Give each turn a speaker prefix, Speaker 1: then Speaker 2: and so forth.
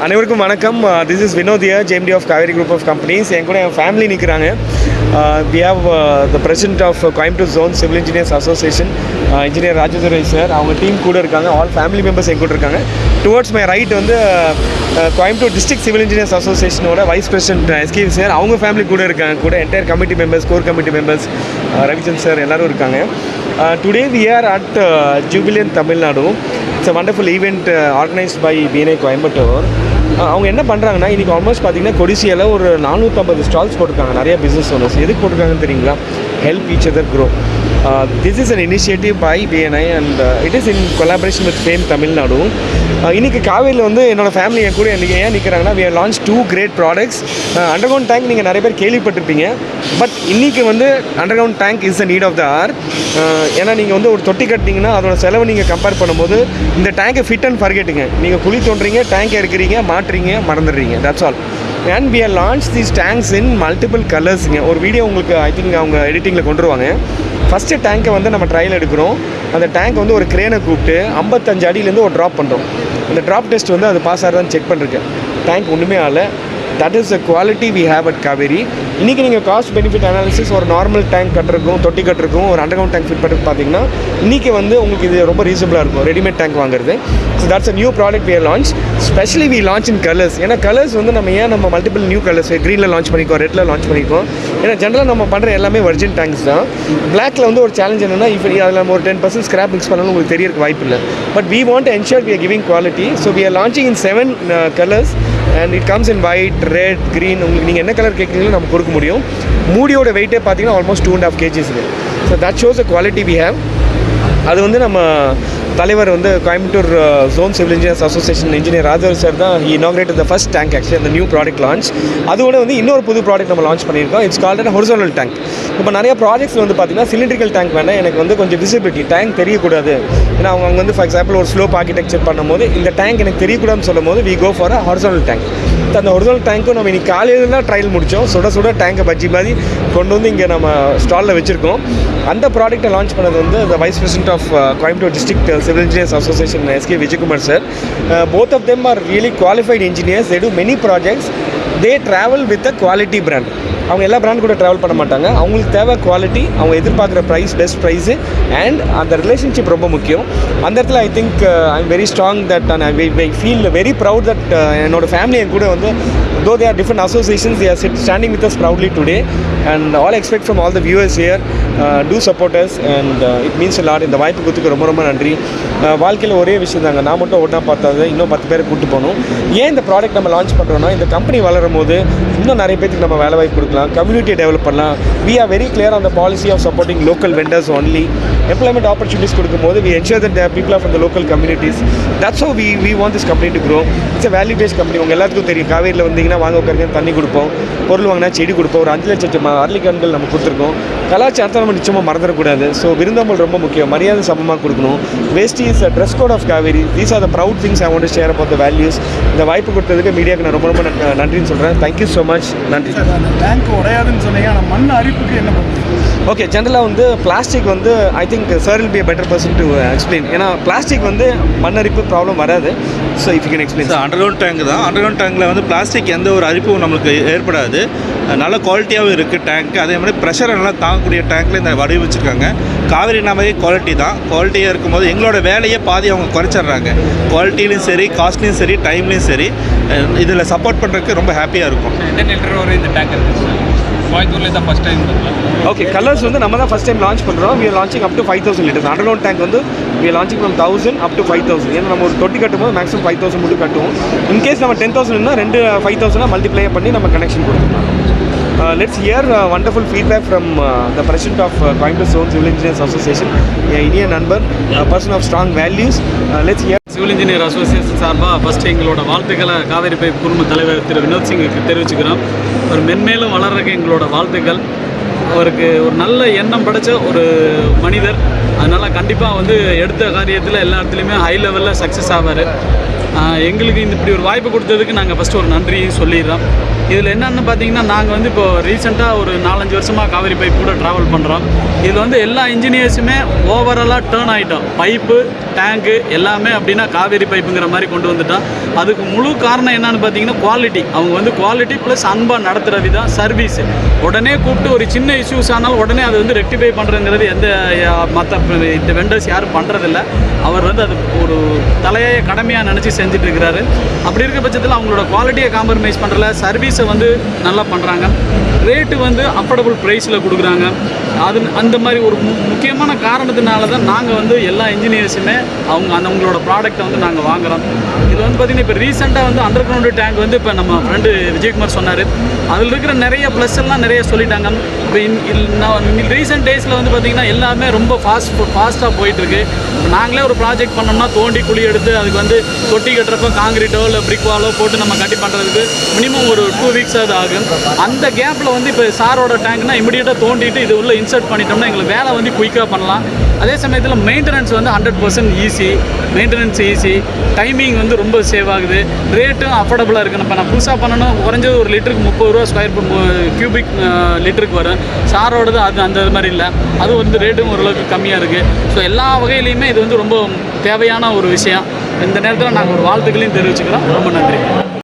Speaker 1: அனைவருக்கும் வணக்கம். This is Vinod here, JMD of Kaveri Group of Companies. என் கூட என் family நிற்கிறாங்க. We have the president of Coimbatore Zone Civil Engineers Association, engineer Rajadurai sir. அவங்க team கூட இருக்காங்க. All family members என் கூட இருக்காங்க. டுவர்ட்ஸ் மை ரைட் வந்து கோயம்புத்தூர் டிஸ்ட்ரிக்ட் சிவில் இன்ஜினியர்ஸ் அசோசியேஷனோட vice president SK sir, அவங்க ஃபேமிலி கூட இருக்காங்க. கூட entire committee members, core committee members, Ravichand sir எல்லோரும் இருக்காங்க. Today we are at Jubilant, Tamil Nadu. It's a wonderful event organized by BNI Coimbatore. அவங்க என்ன பண்ணுறாங்கன்னா, இன்றைக்கி ஆல்மோஸ்ட் பார்த்தீங்கன்னா கொடிசியில் ஒரு 450 ஸ்டால்ஸ் போட்டிருக்காங்க. நிறைய பிஸ்னஸ் ஓனர்ஸ் எதுக்கு போட்டிருக்காங்கன்னு தெரியுங்களா? Help each other grow. This is an initiative by BNI and it is in collaboration with FAME Tamil Nadu. இன்றைக்கி காவேரியில் வந்து என்னோடய ஃபேமிலி என் கூட ஏன் நிற்கிறாங்கன்னா, we have launched 2 great products. Underground tank நீங்கள் நிறைய பேர் கேள்விப்பட்டிருப்பீங்க. பட் இன்றைக்கி வந்து underground tank is the need of the hour. ஏன்னா நீங்கள் வந்து ஒரு தொட்டி கட்டினீங்கன்னா அதோட செலவு நீங்கள் கம்பேர் பண்ணும்போது இந்த டேங்கை ஃபிட் அண்ட் ஃபர்கெட்டுங்க. நீங்கள் குழி தோன்றீங்க, டேங்கை எடுக்கிறீங்க, மாட்டுறீங்க, மறந்துடுறீங்க. That's all. And we have launched these tanks in multiple colors. ஒரு வீடியோ உங்களுக்கு ஐ திங்க் அவங்க எடிட்டிங்கில் கொண்டு வருவாங்க. ஃபஸ்ட்டு டேங்கை வந்து நம்ம ட்ரையல் எடுக்கிறோம். அந்த டேங்க் வந்து ஒரு க்ரேனை கூப்பிட்டு 55 அடியிலேருந்து ஒரு ட்ராப் பண்ணுறோம். அந்த ட்ராப் டெஸ்ட் வந்து அது பாஸ் ஆகிறதான்னு செக் பண்ணிருக்கேன். டேங்க் ஒன்றுமே ஆகலை. That is the quality we have at Kaveri. இன்றைக்கி நீங்கள் காஸ்ட் பெனிஃபிட் அனாலிசிஸ் ஒரு நார்மல் டேங்க் கட்டுறக்கும், தொட்டி கட்டுறக்கும், ஒரு அண்டர்கிரவுண்ட் டேங்க் ஃபிட் பண்ணுறது பார்த்தீங்கன்னா இன்றைக்கி வந்து உங்களுக்கு இது ரொம்ப ரீசனபிளாக இருக்கும் ரெடிமேட் டேங்க் வாங்குறது. So that's a new product we launch. Specially we launch in colours. ஏன்னா கலர்ஸ் வந்து நம்ம மல்டிபிள் நியூ கலர்ஸ் க்ரீனில் லான்ச் பண்ணிக்கோம், ரெட்டில் லான்ச் பண்ணிக்கோம். ஏன்னா ஜென்ரலாக நம்ம பண்ணுற எல்லாமே வர்ஜின் டேங்க்ஸ் தான். பிளாக்ல வந்து ஒரு சேலஞ்ச் என்னென்னா, இப்போ அதில் நம்ம ஒரு 10% ஸ்கிராப் மிக்ஸ் பண்ணாலும் உங்களுக்கு தெரியறதுக்கு வாய்ப்பு இல்லை. But we want to ensure we are giving quality. So we are launching in 7 colours and it comes in white, red, green. உங்களுக்கு நீங்கள் என்ன கலர் கேட்குறீங்களோ நம்ம கொடுக்க முடியும். மூடியோட வெயிட்டே பார்த்தீங்கன்னா almost 2.5 kgs. So that shows the quality we have. அது வந்து நம்ம தலைவர் வந்து Coimbatore zone civil engineers association engineer Rajar sir தான் he inaugurated the first tank actually அந்த நியூ ப்ராடக்ட் லான்ச். அதோட வந்து இன்னொரு புது ப்ராடக்ட் நம்ம லான்ச் பண்ணியிருக்கோம். It's called horizontal tank. இப்போ நிறைய ப்ராஜெக்ட்ஸ் வந்து பார்த்தீங்கன்னா சிலிண்ட்ரிக்கல் டேங்க் வேண்டாம், எனக்கு வந்து கொஞ்சம் விசிபிலிட்டி டேங்க் தெரியக்கூடாது. ஏன்னா அவங்க வந்து ஃபார் எக்ஸாம்பிள் ஒரு ஸ்லோப் ஆர்கிடெக்சர் பண்ணும்போது இந்த டேங்க் எனக்கு தெரியக்கூடாதுன்னு சொல்லும் போது we go for a horizontal tank. அந்த ஒரிஜினல் டேங்க்கும் நம்ம இன்றைக்கி காலையில் தான் ட்ரையல் முடித்தோம். சுட டேங்கை பஜ்ஜி மாதிரி கொண்டு வந்து இங்கே நம்ம ஸ்டாலில் வச்சுருக்கோம். அந்த ப்ராடக்ட்டை லான்ச் பண்ணது வந்து the vice president of Coimbatore district civil engineers association SK Vijayakumar sir. Both of them are really qualified engineers. They do many projects. They travel with a quality brand. அவங்க எல்லா பிராண்ட் கூட ட்ராவல் பண்ண மாட்டாங்க. அவங்களுக்கு தேவை குவாலிட்டி, அவங்க எதிர்பார்க்குற ப்ரைஸ், பெஸ்ட் ப்ரைஸு அண்ட் அந்த ரிலேஷன்ஷிப் ரொம்ப முக்கியம். அந்த இடத்துல I think I am very strong that and I feel very proud that என்னோட ஃபேமிலி என் கூட வந்து though they are different associations, they are standing with us proudly today, and all I expect from all the viewers here, do support us and it means a lot. இந்த வாய்ப்பு கொடுத்துக்கு ரொம்ப ரொம்ப நன்றி. வாழ்க்கையில் ஒரே விஷயம் தாங்க, நான் மட்டும் ஒன்றா பார்த்தாது இன்னும் 10 பேரை கூப்பிட்டு போகணும். ஏன் இந்த ப்ராடக்ட் நம்ம லான்ச் பண்ணுறோன்னா, இந்த கம்பெனி வளரும் போது இன்னும் நிறைய பேருக்கு நம்ம வேலை வாய்ப்பு கொடுக்கலாம், கம்யூனிட்டியை டெவலப் பண்ணலாம். we are very clear on the policy of supporting local vendors only. employment opportunities கொடுக்கும்போது we ensure that the people are from the local communities. That's how we want this company to grow. It's a value based company. உங்கள் எல்லாத்துக்கும் தெரியும், காவேரியில் வந்தீங்கன்னா வாங்க உட்காருங்க, தண்ணி கொடுப்போம், பொருள் வாங்கினா செடி கொடுப்போம், ஒரு 5 லட்சம் அரளிக்கண்கள் நம்ம கொடுத்துருக்கோம். கலாச்சாரத்தை நம்ம நிச்சயமாக மறந்துடக்கூடாது. ஸோ விருந்தோம்பல் ரொம்ப முக்கியம், மரியாதை சமமாக கொடுக்கணும். Veshti is a dress code of Kaveri. These are the proud things I want to share about the values. இந்த வாய்ப்பு கொடுத்ததுக்கு மீடியாவுக்கு நான் ரொம்ப ரொம்ப நன்றின்னு சொல்கிறேன். Thank you so much. நன்றி.
Speaker 2: டேங்க் உடையாதுன்னு சொன்னீங்க, ஆனால் மண் அரிப்புக்கு என்ன பண்ணுறது?
Speaker 1: ஓகே, ஜென்ரலாக வந்து பிளாஸ்டிக் வந்து I think sir will be a better person to explain. ஏன்னா பிளாஸ்டிக் வந்து மண் அரிப்பு ப்ராப்ளம் வராது. So if you can explain.
Speaker 3: Underground tank தான். அண்டர்கிரவுண்ட் டேங்கில் வந்து பிளாஸ்டிக் எந்த ஒரு அரிப்பும் நம்மளுக்கு ஏற்படாது. நல்ல குவாலிட்டியாகவும் இருக்குது டேங்க். அதே மாதிரி ப்ரெஷரை நல்லா தாங்கக்கூடிய டேங்க்கில் இந்த வடிவமைச்சிருக்காங்க. காவேரினா மாதிரி குவாலிட்டி தான். குவாலிட்டியாக இருக்கும்போது எங்களோட வேலையை பாதி அவங்க குறைச்சிட்றாங்க. குவாலிட்டிலையும் சரி, காஸ்ட்லையும் சரி, டைம்லையும் சரி. இதில் சப்போர்ட் பண்ணுறதுக்கு ரொம்ப ஹாப்பியாக இருக்கும்.
Speaker 4: என்ன லிட்டர் வரை இந்த டேங்க் இருக்குது சார்? கோயம்புத்தூர்லேயே தான் ஃபஸ்ட் டைம்.
Speaker 1: ஓகே, கலர்ஸ் வந்து நம்ம தான் ஃபஸ்ட் டைம் லான்ச் பண்ணுறோம். we are launching up to 5,000 liters. Underground tank வந்து we are launching from 1,000 up to 5,000. ஏன்னா நம்ம ஒரு தொட்டி கட்டும்போது மேக்ஸிமம் 5,000 மட்டும் கட்டுவோம். இன்கேஸ் நம்ம 10,000 2 5,000 மல்டிப்ளை பண்ணி நம்ம கனெக்ஷன் கொடுத்துருக்கோம். Let's hear wonderful feedback from the president of Coimbatore Zone Civil Engineers Association, இனிய நண்பர், person of strong values. Let's hear.
Speaker 4: Civil engineer association சார்பாக ஃபஸ்ட்டு எங்களோட வாழ்த்துக்களை காவேரி பைப் குழும தலைவர் திரு வினோத் சிங்குக்கு தெரிவிச்சுக்கிறோம். ஒரு மென்மேலும் வளர்றதுக்கு எங்களோட வாழ்த்துக்கள். அவருக்கு ஒரு நல்ல எண்ணம் படைச்ச ஒரு மனிதர். அதனால் கண்டிப்பாக வந்து எடுத்த காரியத்தில் எல்லா இடத்துலையுமே ஹை லெவலில் சக்ஸஸ் ஆவார். எங்களுக்கு இந்த இப்படி ஒரு வாய்ப்பு கொடுத்ததுக்கு நாங்கள் ஃபஸ்ட்டு ஒரு நன்றியும் சொல்லிடுறோம். இதில் என்னென்னு பார்த்தீங்கன்னா நாங்கள் வந்து இப்போ ரீசெண்டாக ஒரு 4-5 வருஷமாக காவேரி பைப் கூட ட்ராவல் பண்ணுறோம். இதில் வந்து எல்லா இன்ஜினியர்ஸுமே ஓவராலாக டேர்ன் ஆகிட்டோம். பைப்பு டேங்க்கு எல்லாமே அப்படின்னா காவேரி பைப்புங்கிற மாதிரி கொண்டு வந்துட்டோம். அதுக்கு முழு காரணம் என்னென்னு பார்த்தீங்கன்னா குவாலிட்டி. அவங்க வந்து குவாலிட்டி ப்ளஸ் அன்பாக நடத்துகிற விதம், சர்வீஸ். உடனே கூப்பிட்டு ஒரு சின்ன இஷ்யூஸ் ஆனாலும் உடனே அதை வந்து ரெக்டிஃபை பண்ணுறதுங்கிறது எந்த மற்ற இந்த வெண்டர்ஸ் யாரும் பண்ணுறதில்ல. அவர் வந்து அது ஒரு தலையாய கடமையாக நினச்சி செஞ்சுட்டு இருக்கிறாரு. அப்படி இருக்க பட்சத்தில் அவங்களோட குவாலிட்டியை காம்ப்ரமைஸ் பண்ணுறல, சர்வீஸை வந்து நல்லா பண்ணுறாங்க. ரேட்டு வந்து அஃபோர்டபுள் ப்ரைஸில் கொடுக்குறாங்க. அது அந்த மாதிரி ஒரு முக்கியமான காரணத்தினால தான் நாங்கள் வந்து எல்லா இன்ஜினியர்ஸுமே அவங்களோட ப்ராடக்ட்டை வந்து நாங்கள் வாங்குகிறோம். இது வந்து பார்த்திங்கன்னா இப்போ ரீசெண்டாக வந்து அண்டர் கிரவுண்டு டேங்க் வந்து இப்போ நம்ம ஃப்ரெண்டு விஜயகுமார் சொன்னார். அதில் இருக்கிற நிறைய ப்ளஸ் எல்லாம் நிறைய சொல்லிட்டாங்க. இப்போ ரீசெண்ட் டேஸில் வந்து பார்த்திங்கன்னா எல்லாமே ரொம்ப ஃபாஸ்ட்டாக போயிட்டுருக்கு. நாங்களே ஒரு ப்ராஜெக்ட் பண்ணோம்னா தோண்டி குழி எடுத்து அதுக்கு வந்து தொட்டி கட்டுறப்போ காங்கிரீட்டோ இல்லை பிரிக் வாலோ போட்டு நம்ம கட்டி பண்ணுறதுக்கு மினிமம் ஒரு 2 வீக்ஸ் அது ஆகும். அந்த கேப்பில் வந்து இப்போ சாரோட டேங்க்னா இமிடியேட்டாக தோண்டிட்டு இது உள்ள இன்சர்ட் பண்ணிட்டோம்னா எங்களுக்கு வேலை வந்து குயிக்காக பண்ணலாம். அதே சமயத்தில் மெயின்டெனன்ஸ் வந்து 100% ஈஸி. மெயின்டெனன்ஸ் ஈஸி, டைமிங் வந்து ரொம்ப சேவ் ஆகுது, ரேட்டும் அஃபோர்டபுளாக இருக்குது. இப்போ நான் புதுசாக பண்ணணும் குறைஞ்சது ஒரு லிட்டருக்கு 30 ரூபா ஸ்கொயர் கியூபிக் லிட்டருக்கு வரும். சாரோடது அது அந்த மாதிரி இல்லை, அது வந்து ரேட்டும் ஓரளவுக்கு கம்மியாக இருக்குது. ஸோ எல்லா வகையிலையுமே இது வந்து ரொம்ப தேவையான ஒரு விஷயம். இந்த நேரத்தில் நாங்கள் ஒரு வாழ்த்துக்களையும் தெரிவிச்சுக்கிறோம். ரொம்ப நன்றி.